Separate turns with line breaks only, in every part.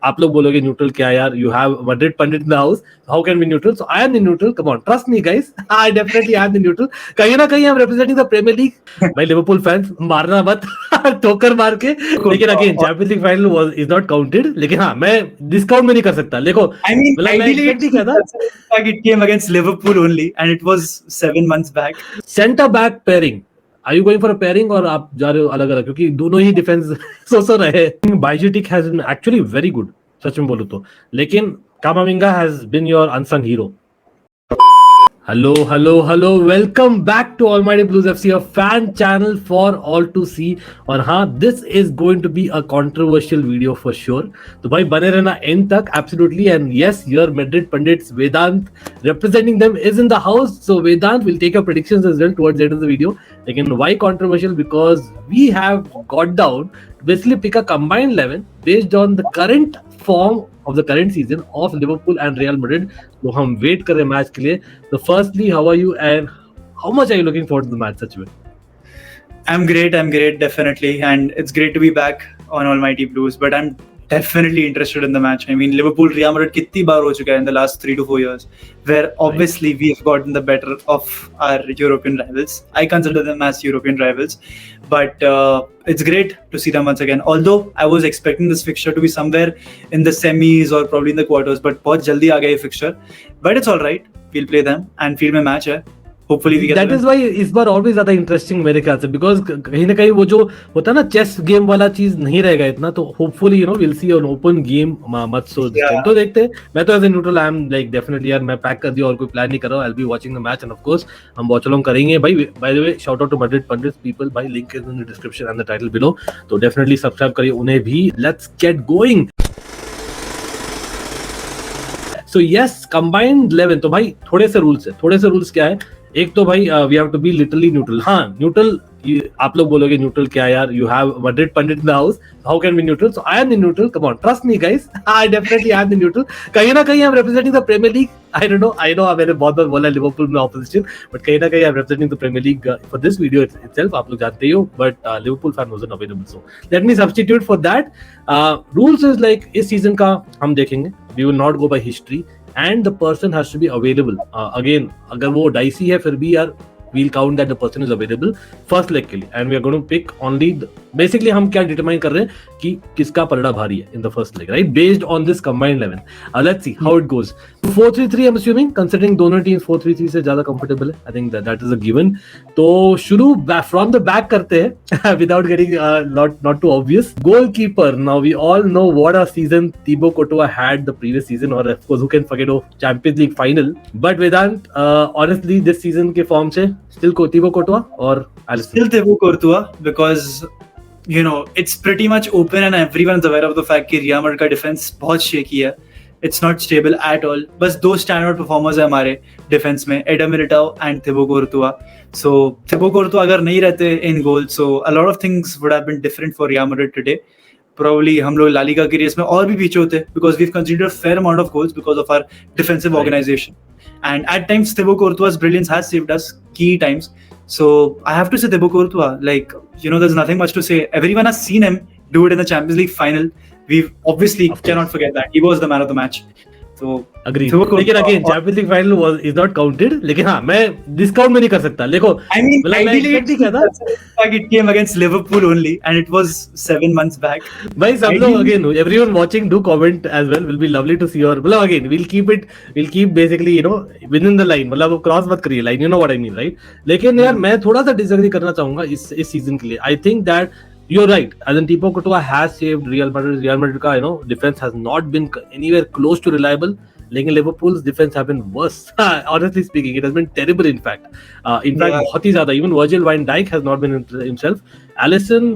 आप लोग बोलोगे न्यूट्रल क्या यार, you have Madrid pundit in the house, how can be neutral? So I am the neutral, come on, trust me guys, I definitely I am the neutral. कहीं ना कहीं I am representing the Premier League. भाई Liverpool fans मारना मत ठोकर मार के, लेकिन again Champions League final was is not counted. लेकिन हाँ, मैं डिस्काउंट में नहीं कर सकता. देखो
I mean,
मतलब मैं
ideally,
एक्सपेक्ट नहीं किया था.
it came against Liverpool only, and it was 7 months back.
Centre back pairing, are you going for a pairing और आप जा रहे हो अलग अलग? क्योंकि दोनों ही डिफेंस सो रहे. बाइजेटिक has been actually very good, सच में बोलूं तो. लेकिन Camavinga has been your unsung hero. Hello, welcome back to Almighty Blues FC, a fan channel for all to see. और हाँ, this is going to be a controversial video for sure. तो भाई बने रहना end तक, absolutely. And yes, your Madrid pundits Vedant representing them is in the house. So Vedant will take your predictions as well towards the end of the video. Again, why controversial? Because we have got down to basically pick a combined 11 based on the current form of the current season of Liverpool and Real Madrid. तो हम wait कर रहे हैं match के लिए. So firstly, how are you and how much are you looking forward to the match? सच में.
I'm great, definitely, and it's great to be back on Almighty Blues. But I'm definitely interested in the match. I mean, Liverpool Real Madrid कितनी बार हो चुका है in the last 3 to 4 years, where obviously we have gotten the better of our European rivals. I consider them as European rivals, but it's great to see them once again. Although I was expecting this fixture to be somewhere in the semis or probably in the quarters, but बहुत जल्दी आ गया ये fixture. But it's all right. We'll play them and field में match है. Hopefully we get
that is why इस बार और भी ज्यादा इंटरेस्टिंग मेरे ख्याल से, बिकॉज कहीं ना कहीं वो जो होता है ना चेस गेम वाला चीज नहीं रहेगा इतना. तो hopefully you know will see an open game much. So तो देखते हैं. मैं तो as a neutral I am like definitely यार, मैं पैक कर दिया और कोई प्लान नहीं कर रहा हूं. I will be watching the match and of course हम वॉच अलोंग करेंगे भाई. By the way, shout out to Madrid pundits people भाई, link is in the description and the title below. तो डेफिनेटली सब्सक्राइब करिए उन्हें भी. Let's get going. So yes, combined 11. तो भाई थोड़े से रूल्स क्या है. एक तो भाई we have to be literally neutral. हाँ, न्यूट्रल आप लोग बोलोगे न्यूट्रल क्या यार, you have Madrid pundit in the house, how can be neutral? So I am the neutral, come on, trust me guys, I definitely I am the neutral. कहीं ना कहीं I am representing the Premier League. I know मैंने बहुत बार बोला Liverpool में opposition, but कहीं ना कहीं I am representing the Premier League for this video itself. आप लोग जानते ही हो, but Liverpool fan wasn't available, so let me substitute for that. Rules is like इस सीजन का हम देखेंगे, we will not go by history and the person has to be available. Again, अगर वो dicey है फिर भी यार we'll count that the person is available first leg के लिए, and we are going to pick only basically हम क्या determine कर रहे हैं कि किसका पलड़ा भारी है in the first leg, right, based on this combined 11. Let's see how it goes. 4-3-3 I'm assuming, considering दोनों teams 4-3-3 से ज्यादा comfortable है. I think that is a given. तो शुरू from the back करते हैं without getting not too obvious. Goalkeeper, now we all know what a season Thibaut Courtois had the previous season, or of course who can forget of Champions League final. But Vedant, honestly this season के form से still Thibaut Courtois or Alisson?
Still Thibaut Courtois, because you know it's pretty much open and everyone's aware of the fact कि Real Madrid का defense बहुत shaky है. It's not stable at all. बस दो standout performers है हमारे defense में, Eder Militao and Thibaut Courtois. So Thibaut Courtois अगर नहीं रहते in goal, so a lot of things would have been different for Real Madrid today. Probably हम लोग La Liga की रेस में और भी पीछे होते, because we've conceded a fair amount of goals because of our defensive organization. And at times Thibaut Courtois' brilliance has saved us key times. So I have to say Thibaut Courtois, like, you know, there's nothing much to say. Everyone has seen him do it in the Champions League final. We obviously cannot forget that. He was the man of the match. So
agree. लेकिन again Champions League final is not counted. लेकिन हाँ, मैं discount में नहीं कर सकता. देखो,
I mean, ideally it came against Liverpool only, and it was 7 months back.
भाई सब लोग again, everyone watching do comment as well. Will be lovely to see your. मतलब again, we'll keep basically you know within the line. मतलब cross मत करिए line. You know what I mean, right? लेकिन यार मैं थोड़ा सा disagree करना चाहूँगा इस सीजन के लिए. I think that you're right. As in Thibaut Courtois has saved Real Madrid. Real Madrid का you know defense has not been anywhere close to reliable. लेकिन Liverpool's defense have been worse. Honestly speaking, it has been terrible. In fact, बहुत ही ज़्यादा. Even Virgil van Dijk has not been himself. Alisson,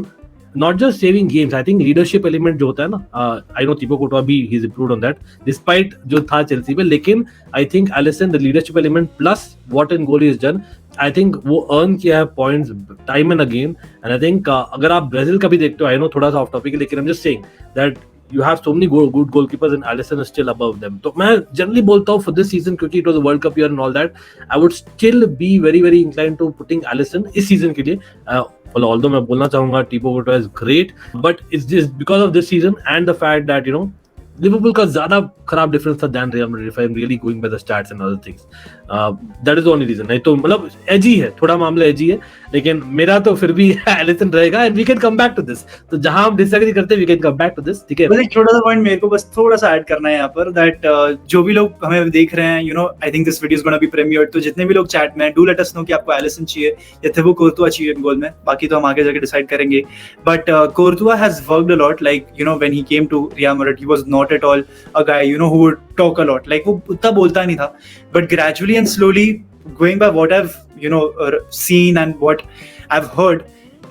not just saving games. I think leadership element जो होता है ना, I know Thibaut Courtois भी he's improved on that. Despite जो था Chelsea में, लेकिन I think Alisson the leadership element plus what in goal he has done, I think वो earn किया है points time and again. And I think अगर आप ब्राजील का भी देखते हो, I know थोड़ा सा off topic है, लेकिन I'm just saying that you have so many good goalkeepers and Alisson is still above them. तो मैं generally बोलता हूँ for this season, क्योंकि it was a World Cup year and all that, I would still be very very inclined to putting Alisson इस season के लिए. Although मैं बोलना चाहूँगा Thibaut Courtois is great, but it's just because of this season and the fact that you know Liverpool का ज्यादा खराब difference था than Real Madrid, if I am really going by the stats and other things. That is the only reason. नहीं तो मतलब एजी है, थोड़ा मामला एजी है, लेकिन मेरा तो फिर भी एलिसन रहेगा. And we can come back to this. तो जहां हम डिसएग्री करते हैं we can come back to this. ठीक है,
बस एक छोटा सा पॉइंट मेरे को बस थोड़ा सा ऐड करना है यहाँ पर, दैट जो भी लोग हमें देख रहे हैं, you know, I think this video is gonna be premiered, तो जितने भी लोग चैट में, डू लेट अस नो कि आपको एलिसन चाहिए या थिबो कोर्तुआ चाहिए गोल में. बाकी तो हम आगे जाके डिसाइड करेंगे. But Courtois has worked a lot. Like you know, when he came to Real Madrid he was not at all a guy, you know, who would talk a lot. Like वो उतना बोलता नहीं था, but gradually and slowly, going by what I've, you know, seen and what I've heard,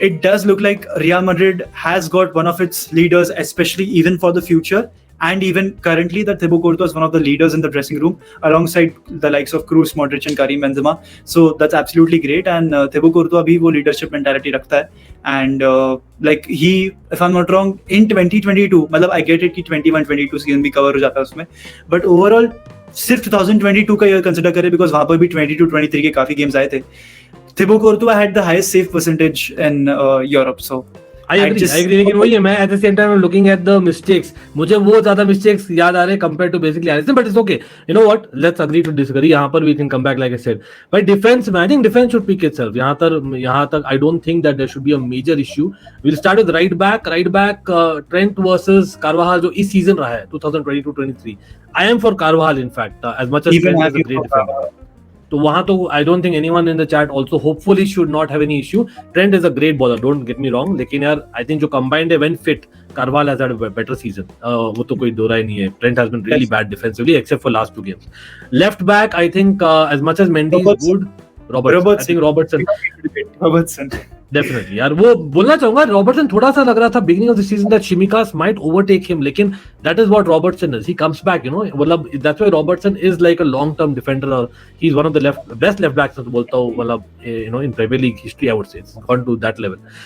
it does look like Real Madrid has got one of its leaders, especially even for the future, and even currently that Thibaut Courtois is one of the leaders in the dressing room alongside the likes of Kroos, Modric and Karim Benzema. So that's absolutely great, and Thibaut Courtois bhi wo leadership mentality rakhta hai. And like he, if I'm not wrong, in 2022, मतलब I get it कि 21-22 season भी cover हो जाता है उसमें, but overall सिर्फ 2022 का year consider करें, बिकॉज वहां पर भी 22-23 के काफी गेम्स आए थे. Thibaut Courtois had the highest save percentage in Europe. So
I agree, लेकिन वही है, मैं at the same time looking at the mistakes, मुझे वो ज्यादा mistakes याद आ रहे हैं compared to basically Alisson, but it's okay. You know what? Let's agree to disagree. यहाँ पर we can come back like I said. But defense, I think defense should pick itself. यहाँ तक I don't think that there should be a major issue. We'll start with right back. Trent versus Carvajal जो इस season रहा है 2022-23. I am for Carvajal in fact, as much as Trent is a great defender. तो वहां तो आई don't think anyone in the chat also hopefully should not have any issue. Trent is a great bowler, don't get me wrong, लेकिन यार I think जो combined है when fit, Carvalho has had a better season. वो तो कोई दो राय नहीं है. Trent has been really bad defensively except for last 2 games. Left back, I think as much as Mendy is good, Robertson. I think Robertson. Definitely यार, वो बोलना चाहूंगा, रॉबर्टसन थोड़ा सा लग रहा था beginning of the season that Shimikas might overtake him, लेकिन that is what Robertson is. He comes back, you know, मतलब that's why Robertson is like a long term defender, or he's one of the best left backs बोलता हूँ, मतलब you know, in Premier League history I would say. It's gone to that level.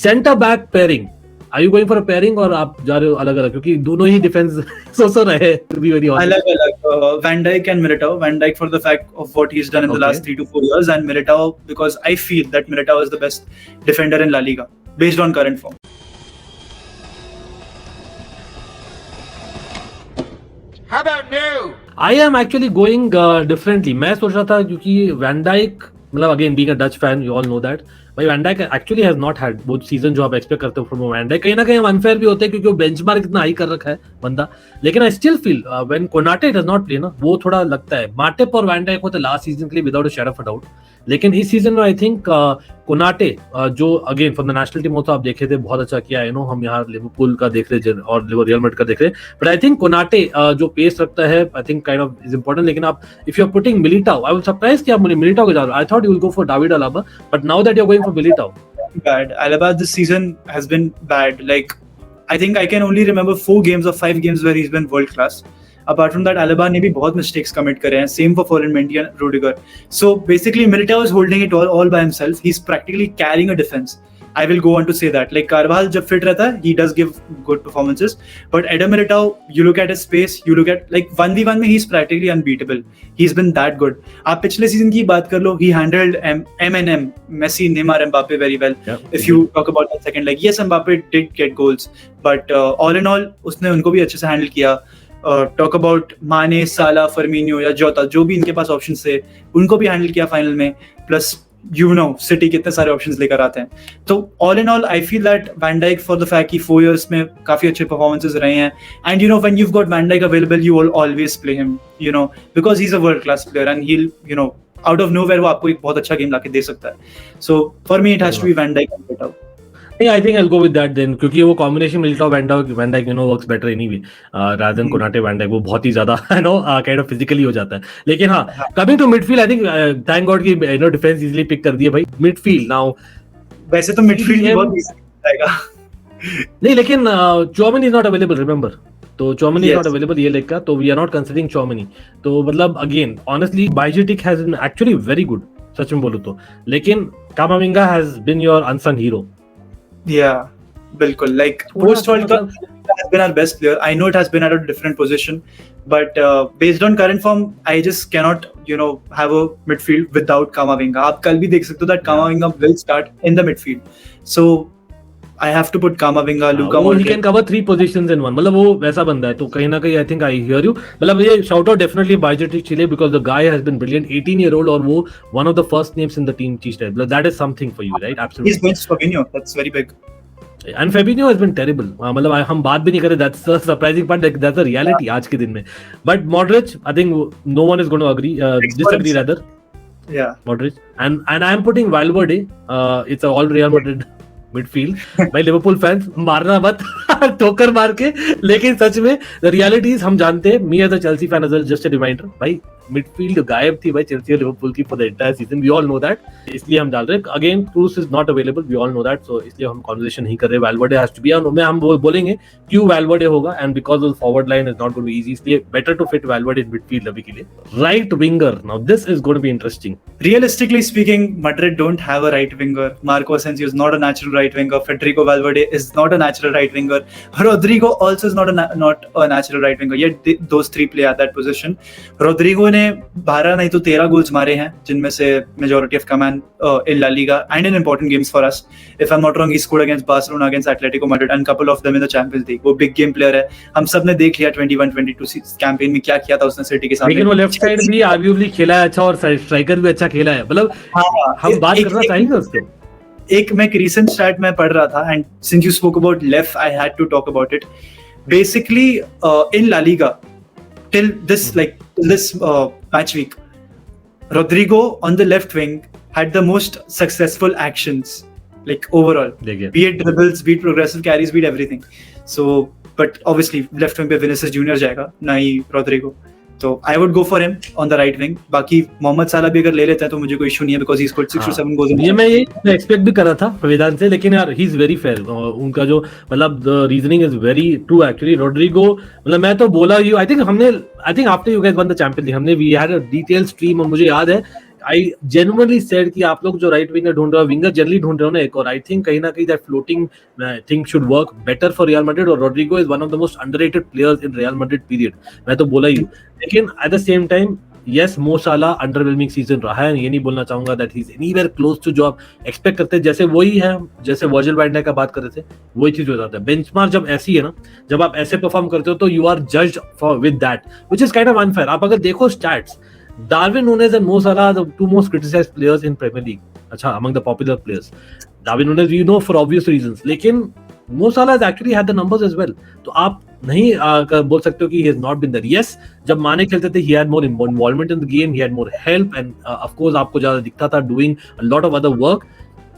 Centre back pairing, are you going for a pairing or आप जा रहे हो अलग अलग, क्योंकि दोनों ही डिफेंस सो रहे, to be very honest.
अलग Van Dijk and Militao. Van Dijk for the fact of what he's done in the last 3 to 4 years, and Militao because I feel that Militao is the best defender in La Liga based on current form.
How about new?
I am actually going differently. मैं सोच रहा था, क्योंकि Van Dijk, मतलब again being a Dutch fan, you all know that, भाई Van Dijk actually has not had वो season जो आप एक्सपेक्ट करते हो फ्रॉम Van Dijk. कहीं ना कहीं अनफेयर भी होते हैं, क्योंकि वो बेंचमार्क इतना हाई कर रखा है बंदा. लेकिन I still feel when Konate does not play ना, वो थोड़ा लगता है. माटिप और Van Dijk होते लास्ट सीजन के लिए without a shadow of a doubt, लेकिन इस सीजन में आई थिंक कोनाटे जो again for the national team होता आप देखे थे, बहुत अच्छा किया है. नो हम यहाँ लिवरपूल का देख रहे और रियल मैड्रिड का देख रहे, बट आई थिंक कोनाटे जो पेस रखता है I think kind of is important. लेकिन आप if you are putting Militao, I was surprise कि आप मिलिटाओ को जा रहे हो. I thought you will go for David Alaba, but now that you are going for Militao.
Bad. Alaba this season has been bad. Like I think I can only remember 4 games or 5 games where he's been world class. Apart from that, Alaba ने भी बहुत mistakes commit करे हैं. Same for Ferland Mendy and Rudiger. So basically, Militao is holding it all by himself. He's practically carrying a defense. I will go on to say that. Like Carvalho जब fit रहता है, he does give good performances. But Eder Militao, you look at his pace, you look at like 1v1 में he's practically unbeatable. He's been that good. आप पिछले season की बात कर लो, he handled M&M, Messi, Neymar, Mbappe very well. Yeah. If you talk about that second leg, yes, Mbappe did get goals, but all in all, उसने उनको भी अच्छे से handle किया. टॉक अबाउट माने, साला, फर्मिनियो या जोता, जो भी इनके पास ऑप्शंस थे, उनको भी हैंडल किया फाइनल में. प्लस यू नो सिटी कितने सारे ऑप्शंस लेकर आते हैं. तो all in all I feel that van Dijk for the fact कि 4 years में काफी अच्छे परफॉर्मेंसेस रहे हैं. And you know when you've got van Dijk available, you will always play him, you know, because he's a world class player and he'll, you know, out of nowhere वो आपको एक बहुत अच्छा गेम लाके दे सकता है. So for me it has to be Van Dijk and Militao.
Yeah, I think I'll go with that then, क्योंकि वो combination Militao Van Dijk you know works better anyway rather than Konate Van Dijk. वो बहुत ही ज्यादा you know kind of physically हो जाता है. लेकिन हाँ, coming to midfield, I think thank God कि you know defense easily pick कर दिया भाई. Midfield now,
वैसे तो midfield बहुत easy आएगा.
नहीं, लेकिन Chouameni is not available, remember. तो Chouameni is not available ये लेग का, तो we are not considering Chouameni. तो मतलब again honestly Bajcetic has been actually very good, सच में बोलूँ तो. लेकिन Camavinga has been your unsung hero.
Yeah, बिल्कुल. Like post World Cup has been our best player. I know it has been at a different position, but based on current form, I just cannot, you know, have a midfield without Camavinga. आप कल भी देख सकते हो that Camavinga will start in the midfield. So I have to put Kamavinga, Luka
वो he
Modric.
can cover 3 positions in one. मतलब वो वैसा बंदा है, तो कहीं ना कहीं I think I hear you. मतलब ये shout out definitely Bajcetic Chile because the guy has been brilliant. 18-year-old और वो one of the first names in the team Chile. That is something for you, right? Absolutely.
He's benched Fabinho. That's very big.
And Fabinho has been terrible. मतलब हम बात भी नहीं करें. That's the surprising part. That's the reality आज के दिन में. But Modric, I think no one is going to agree, disagree rather.
Yeah.
Modric and I am putting Valverde. It's a all Real Madrid midfield. भाई Liverpool fans मारना मत ठोकर मार के, लेकिन सच में the reality is हम जानते हैं. Me as a Chelsea fan as well, just a reminder, भाई मिडफील्ड गायब थी भाई चेल्सी और लिवरपूल की for the entire season. We all know that, इसलिए हम डाल रहे हैं. Again Kroos is not available, we all know that, so इसलिए हम कन्वर्सेशन नहीं कर रहे. Valverde has to be on. में हम बोलेंगे क्यों वैल्वर्डे होगा, and because of forward line is not going to be easy, इसलिए better to fit Valverde in midfield अभी के लिए. Right winger, now this is going to be interesting.
Realistically speaking, Madrid don't have a right winger. Marco Asensio is not a natural right winger. Federico Valverde is not a natural right winger. Rodrigo also is not a natural right winger. Yet those three play at that position. Rodrigo ने 12 नहीं तो 13 goals मारे हैं, जिनमें से majority of command in La Liga and in important games for us. If I'm not wrong, he scored against Barcelona, against Atletico Madrid, and couple of them in the Champions League. वो big game player है. हम सब ने देख लिया 21-22 campaign में क्या किया था उसने सिटी के सामने.
लेकिन वो लेफ्ट साइड भी आर्ग्यूबली खेला है अच्छा, और स्ट्राइकर भी अच्छा खेला है. मतलब हम बात करना चाहेंगे उसको.
एक मैं recent stat में पढ़ रहा था, and since you spoke about left, I had to talk about it. Basically, in La Liga, till this match week, Rodrigo on the left wing had the most successful actions, like overall. Be it dribbles, be it progressive carries, be it everything. So, but obviously left wing पे Vinicius Junior जाएगा, ना ही Rodrigo. So I would go for him on the right wing. बाकी मोहम्मद साला भी अगर ले लेता है तो मुझे कोई इशू नहीं है, because he scored 6 to 7 goals.
ये मैं एक्सपेक्ट भी कर रहा था वेदांत से, लेकिन यार ही इज वेरी फेयर. उनका जो मतलब the reasoning is very true actually. Rodrygo मतलब मैं तो बोला you, I think after you guys won the Champions League, हमने we had a detail stream, और मुझे याद है I genuinely said कि आप लोग जो राइट विंगर ढूंढ रहे हो, विंगर जनरली ढूंढ रहे हो ना एक, और आई थिंक कहीं ना कहीं that floating thing should work better for Real Madrid, और Rodrygo is one of the most underrated players in Real Madrid period. मैं तो बोला ही. लेकिन at the same time yes, Mo Salah underwhelming season रहा है. ये नहीं बोलना चाहूंगा that he is anywhere close to जो आप एक्सपेक्ट करते हैं. जैसे वही है जैसे वर्जिल वैन डाइक का बात कर रहे थे, वही चीज हो जाता है. बेंचमार्क जब ऐसी है ना, जब आप ऐसे परफॉर्म करते हो तो you are judged for with that, which is kind of unfair. आप अगर देखो stats, Darwin Núñez and Mo Salah are the two most criticized players in Premier League. अच्छा, among the popular players. Darwin Núñez we know for obvious reasons, लेकिन Mo Salah has actually had the numbers as well. तो आप नहीं बोल सकते हो कि he has not been there. Yes, जब माने खेलते थे he had more involvement in the game, he had more help, and of course आपको ज़्यादा दिखता था doing a lot of other work.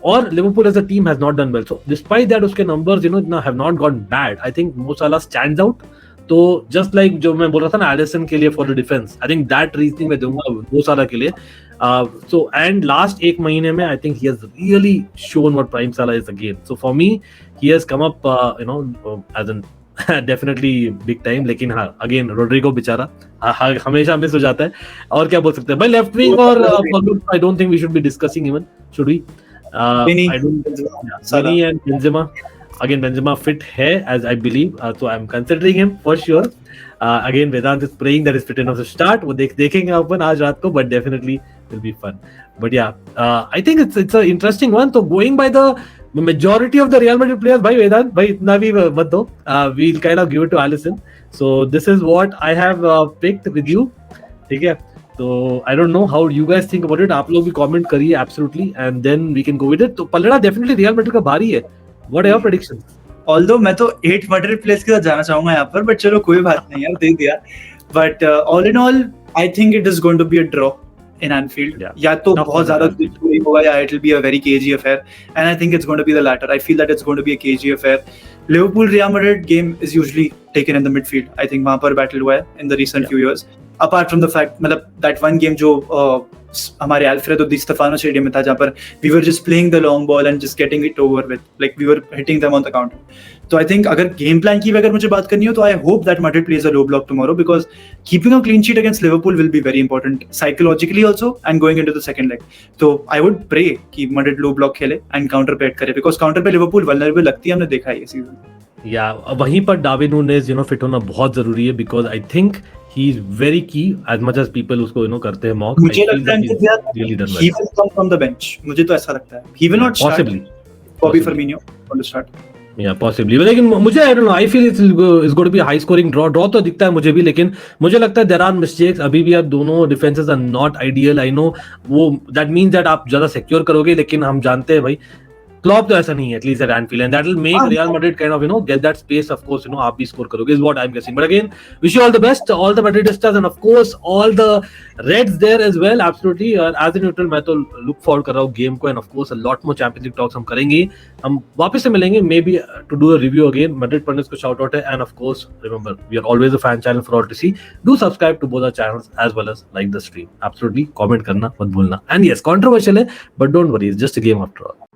और Liverpool as a team has not done well. So despite that उसके numbers have not gone bad. I think Mo Salah stands out. तो just like जो मैं बोल रहा था ना एलिसन के लिए for the defence, I think that reasoning मैं दूंगा वो साला के लिए. सो एंड लास्ट एक महीने में I think he has really shown what prime Salah is again. So for me he has come up as an definitely big time. लेकिन हाँ, अगेन रोड्रिगो बेचारा हमेशा मिस हो जाता है. और क्या बोल सकते हैं भाई, लेफ्ट विंग और I don't think we should be discussing even, should we? I don't and Benzema. Again, Benzema fit है as I believe, so I'm considering him for sure. Again, Vedant is praying that he's fit enough to start. वो देखेंगे अपन आज रात को, but definitely will be fun. But yeah, I think it's an interesting one. So going by the majority of the Real Madrid players, भाई Vedant, भाई इतना भी मत दो. We'll kind of give it to Alisson. So this is what I have picked with you. ठीक है? So I don't know how you guys think about it. आप लोग भी comment करिए absolutely, and then we can go with it. तो पलड़ा definitely Real Madrid का भारी है. What are your predictions?
Although मैं तो 8 Madrid players के साथ जाना चाहूंगा यहाँ पर, but चलो कोई बात नहीं यार, दे दिया. But all in all, I think it is going to be a draw in Anfield. या तो बहुत ज़्यादा scoring होगा, या it will be a very cagey affair. And I think it's going to be the latter. I feel that it's going to be a cagey affair. Liverpool Real Madrid game is usually taken in the midfield. I think वहाँ पर battle हुआ है in the recent few years. Apart from the fact, मतलब that one game जो हमारे Alfredo Di Stefano stadium में था, जहाँ पर we were just playing the long ball and just getting it over with, like we were hitting them on the counter. So I think अगर game plan की अगर मुझे बात करनी हो तो I hope that Madrid plays a low block tomorrow, because keeping a clean sheet against Liverpool will be very important psychologically also and going into the second leg. So I would pray कि Madrid low block खेले and counter पे करे, because counter पे Liverpool vulnerable लगती है, हमने देखा है ये सीजन.
या वहीं पर Darwin Núñez फिट होना बहुत जरूरी है, because I think he is very key as much as people उसको करते हैं मॉक.
मुझे लगता है he will come from the bench. मुझे तो ऐसा लगता है he will not start.
Possibly.
Bobby Firmino going to start.
Yeah, possibly. But लेकिन मुझे I don't know. I feel it's going to be a high scoring draw. Draw तो दिखता है मुझे भी, लेकिन मुझे लगता है there are mistakes. अभी भी अब दोनों defenses are not ideal. I know वो that means that आप ज़्यादा secure करोगे, लेकिन हम जानते हैं भाई क्लॉप तो ऐसा नहीं है, at least at Anfield, and that will make Real Madrid kind of get that space. Of course, आप भी score करोगे is what I'm guessing. But again, wish you all the best, all the Madridistas, and of course all the Reds there as well. Absolutely. As a neutral, मैं तो look forward कर रहा हूँ game को, and of course a lot more Champions League talks हम करेंगे. हम वापस से मिलेंगे maybe to do a review again. Madrid Pundits को shout out है, and of course remember we are always a fan channel for all to see. Do subscribe to both our channels as well as like the stream. Absolutely, comment करना मत भूलना. And yes, controversial है, but don't worry, it's just a game after all.